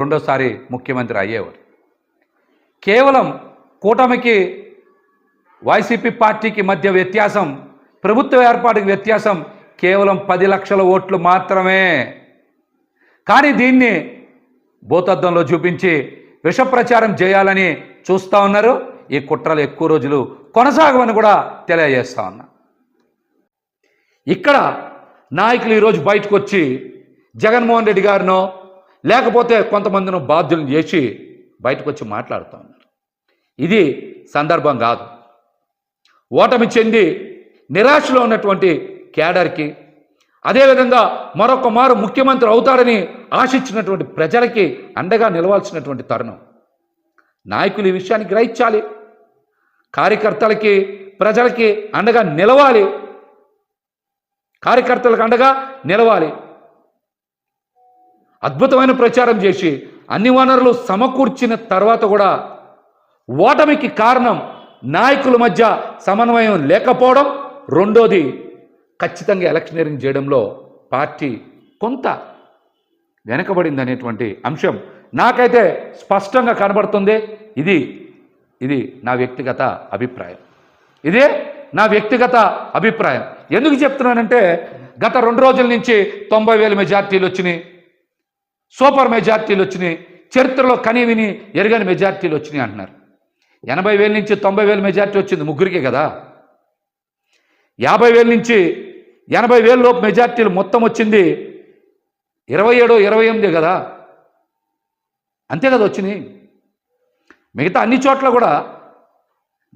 రెండోసారి ముఖ్యమంత్రి అయ్యేవారు. కేవలం కూటమికి వైసీపీ పార్టీకి మధ్య వ్యత్యాసం, ప్రభుత్వ ఏర్పాటుకి వ్యత్యాసం కేవలం 10 లక్షల ఓట్లు మాత్రమే. కానీ దీన్ని భూతద్దంలో చూపించి విష ప్రచారం చేయాలని చూస్తూ ఉన్నారు. ఈ కుట్రలు ఎక్కువ రోజులు కొనసాగవని కూడా తెలియజేస్తా ఉన్నా. ఇక్కడ నాయకులు ఈరోజు బయటకు వచ్చి జగన్మోహన్ రెడ్డి గారినో లేకపోతే కొంతమందినో బాధ్యులను చేసి బయటకు వచ్చి మాట్లాడుతూ ఉన్నారు. ఇది సందర్భం కాదు. ఓటమి చెంది నిరాశలో ఉన్నటువంటి కేడర్కి, అదేవిధంగా మరొక మారు ముఖ్యమంత్రి అవుతాడని ఆశించినటువంటి ప్రజలకి అండగా నిలవాల్సినటువంటి తరుణం. నాయకులు ఈ విషయాన్ని గ్రహించాలి. కార్యకర్తలకి, ప్రజలకి అండగా నిలవాలి. కార్యకర్తలకు అండగా నిలవాలి. అద్భుతమైన ప్రచారం చేసి అన్ని వనరులు సమకూర్చిన తర్వాత కూడా ఓటమికి కారణం నాయకుల మధ్య సమన్వయం లేకపోవడం. రెండోది, ఖచ్చితంగా ఎలక్షనీరింగ్ చేయడంలో పార్టీ కొంత వెనకబడింది అనేటువంటి అంశం నాకైతే స్పష్టంగా కనబడుతుంది. ఇది నా వ్యక్తిగత అభిప్రాయం. ఇదే నా వ్యక్తిగత అభిప్రాయం. ఎందుకు చెప్తున్నానంటే, గత 2 రోజుల నుంచి 90,000 మెజార్టీలు వచ్చినాయి, సూపర్ మెజార్టీలు వచ్చినాయి, చరిత్రలో కనీవిని ఎరగని మెజార్టీలు వచ్చినాయి అంటున్నారు. 80,000 నుంచి 90,000 మెజార్టీ వచ్చింది ముగ్గురికే కదా. 50,000 నుంచి 80,000 లోపు మెజార్టీలు మొత్తం వచ్చింది 27, 28 కదా. అంతే కదా వచ్చినాయి. మిగతా అన్ని చోట్ల కూడా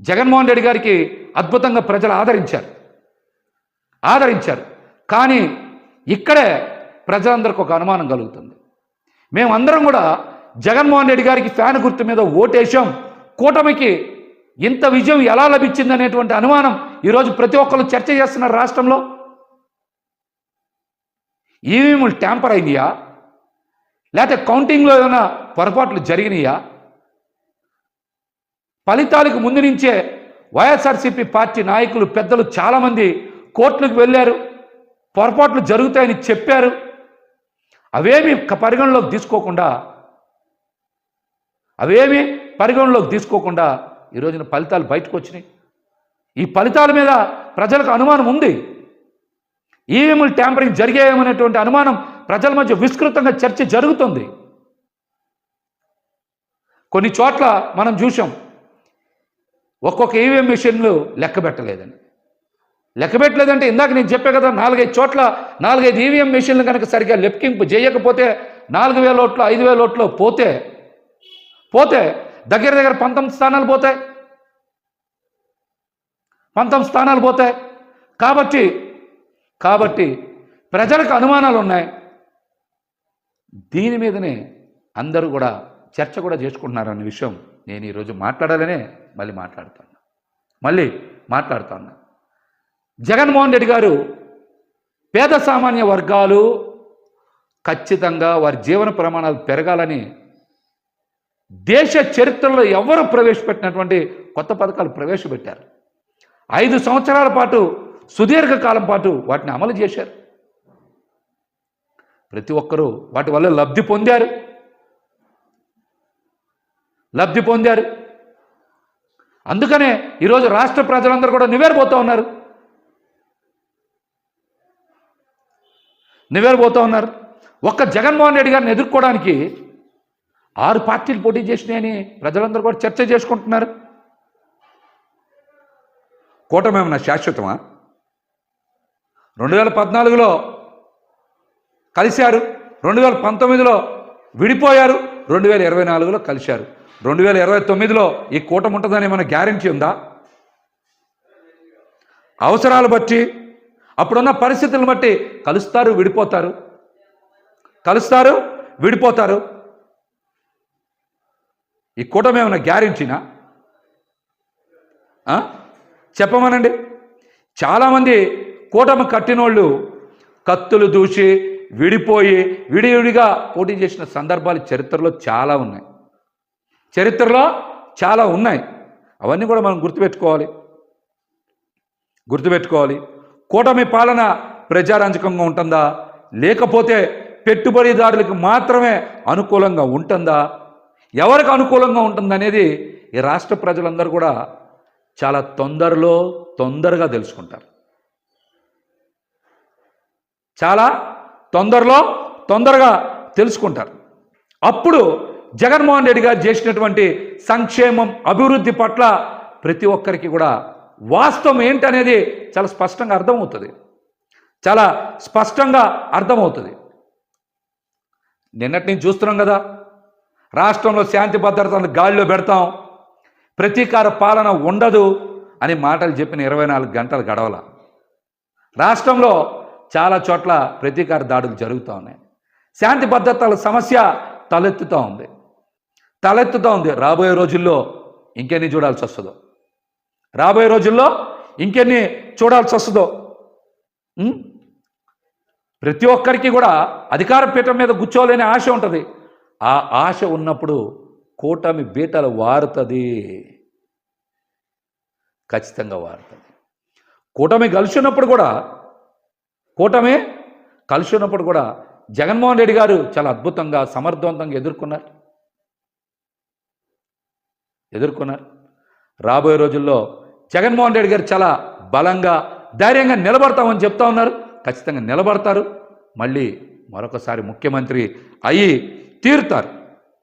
జగన్మోహన్ రెడ్డి గారికి అద్భుతంగా ప్రజలు ఆదరించారు. కానీ ఇక్కడే ప్రజలందరికీ ఒక అనుమానం కలుగుతుంది. మేమందరం కూడా జగన్మోహన్ రెడ్డి గారికి ఫ్యాన్ గుర్తు మీద ఓటేశాం, కూటమికి ఇంత విజయం ఎలా లభించింది అనేటువంటి అనుమానం ఈరోజు ప్రతి ఒక్కరు చర్చ చేస్తున్నారు రాష్ట్రంలో. ఈవీఎంలు ట్యాంపర్ అయినాయా, లేకపోతే కౌంటింగ్లో ఏమైనా పొరపాట్లు జరిగినాయా? ఫలితాలకు ముందు నుంచే వైఎస్ఆర్సీపీ పార్టీ నాయకులు, పెద్దలు చాలామంది కోర్టులకు వెళ్ళారు, పొరపాట్లు జరుగుతాయని చెప్పారు. అవేమీ పరిగణలోకి తీసుకోకుండా ఈ రోజున ఫలితాలు బయటకు వచ్చినాయి. ఈ ఫలితాల మీద ప్రజలకు అనుమానం ఉంది. ఈవీఎంలు ట్యాంపరింగ్ జరిగాయేమనేటువంటి అనుమానం ప్రజల మధ్య విస్తృతంగా చర్చ జరుగుతుంది. కొన్ని చోట్ల మనం చూసాం, ఒక్కొక్క ఈవీఎం మిషన్లు లెక్క పెట్టలేదంటే ఇందాక నేను చెప్పే కదా, 4-5 చోట్ల 4-5 ఈవీఎం మిషన్లు కనుక సరిగ్గా లెక్కింపు చేయకపోతే 4,000 ఓట్లు 5,000 ఓట్లు పోతే దగ్గర 19 స్థానాలు పోతాయి. 19 స్థానాలు పోతాయి. కాబట్టి ప్రజలకు అనుమానాలు ఉన్నాయి. దీని మీదనే అందరూ కూడా చర్చ కూడా చేసుకుంటున్నారు అనే విషయం నేను ఈరోజు మాట్లాడాలనే మళ్ళీ మాట్లాడుతున్నా. జగన్మోహన్ రెడ్డి గారు పేద సామాన్య వర్గాలు ఖచ్చితంగా వారి జీవన ప్రమాణాలు పెరగాలని దేశ చరిత్రలో ఎవరు ప్రవేశపెట్టినటువంటి కొత్త పథకాలు ప్రవేశపెట్టారు. 5 సంవత్సరాల పాటు, సుదీర్ఘకాలం పాటు వాటిని అమలు చేశారు. ప్రతి ఒక్కరూ వాటి వల్ల లబ్ధి పొందారు. అందుకనే ఈరోజు రాష్ట్ర ప్రజలందరూ కూడా నివేరబోతూ ఉన్నారు. ఒక్క జగన్మోహన్ రెడ్డి గారిని ఎదుర్కోవడానికి 6 పార్టీలు పోటీ చేసినాయని ప్రజలందరూ కూడా చర్చ చేసుకుంటున్నారు. కూటమి ఏమన్నా శాశ్వతమా? 2014లో కలిశారు, 2019లో విడిపోయారు, 2024లో కలిశారు. 2029లో ఈ కూటమి ఉంటుందని ఏమైనా గ్యారెంటీ ఉందా? అవసరాలు బట్టి, అప్పుడున్న పరిస్థితులను బట్టి కలుస్తారు, విడిపోతారు. ఈ కూటమి ఏమైనా గ్యారెంటీనా? చెప్పమనండి. చాలామంది కూటమి కట్టినోళ్ళు కత్తులు దూసి విడిపోయి విడివిడిగా పోటీ చేసిన సందర్భాలు చరిత్రలో చాలా ఉన్నాయి. అవన్నీ కూడా మనం గుర్తుపెట్టుకోవాలి. కూటమి పాలన ప్రజారంజకంగా ఉంటుందా, లేకపోతే పెట్టుబడిదారులకు మాత్రమే అనుకూలంగా ఉంటుందా, ఎవరికి అనుకూలంగా ఉంటుందనేది ఈ రాష్ట్ర ప్రజలందరూ కూడా చాలా తొందరగా తెలుసుకుంటారు. చాలా తొందరగా తెలుసుకుంటారు. అప్పుడు జగన్మోహన్ రెడ్డి గారు చేసినటువంటి సంక్షేమం, అభివృద్ధి పట్ల ప్రతి ఒక్కరికి కూడా వాస్తవం ఏంటనేది చాలా స్పష్టంగా అర్థమవుతుంది. నిన్నటి నుంచి చూస్తున్నాం కదా, రాష్ట్రంలో శాంతి భద్రతలను గాలిలో పెడతాం, ప్రతీకార పాలన ఉండదు అని మాటలు చెప్పిన 24 గంటలు గడవల. రాష్ట్రంలో చాలా చోట్ల ప్రతీకార దాడులు జరుగుతూ ఉన్నాయి. శాంతి భద్రతల సమస్య తలెత్తుతూ ఉంది. రాబోయే రోజుల్లో ఇంకెన్ని చూడాల్సి వస్తుందో. ప్రతి ఒక్కరికి కూడా అధికార పీఠం మీద కూర్చోలేని ఆశ ఉంటుంది. ఆ ఆశ ఉన్నప్పుడు కూటమి బీటలు వారుతుంది, ఖచ్చితంగా వారుతుంది. కూటమి కలిసి ఉన్నప్పుడు కూడా జగన్మోహన్ రెడ్డి గారు చాలా అద్భుతంగా, సమర్థవంతంగా ఎదుర్కొన్నారు. రాబోయే రోజుల్లో జగన్మోహన్ రెడ్డి గారు చాలా బలంగా, ధైర్యంగా నిలబడతామని చెప్తా ఉన్నారు. ఖచ్చితంగా నిలబడతారు. మళ్ళీ మరొకసారి ముఖ్యమంత్రి అయ్యి తీరుతారు.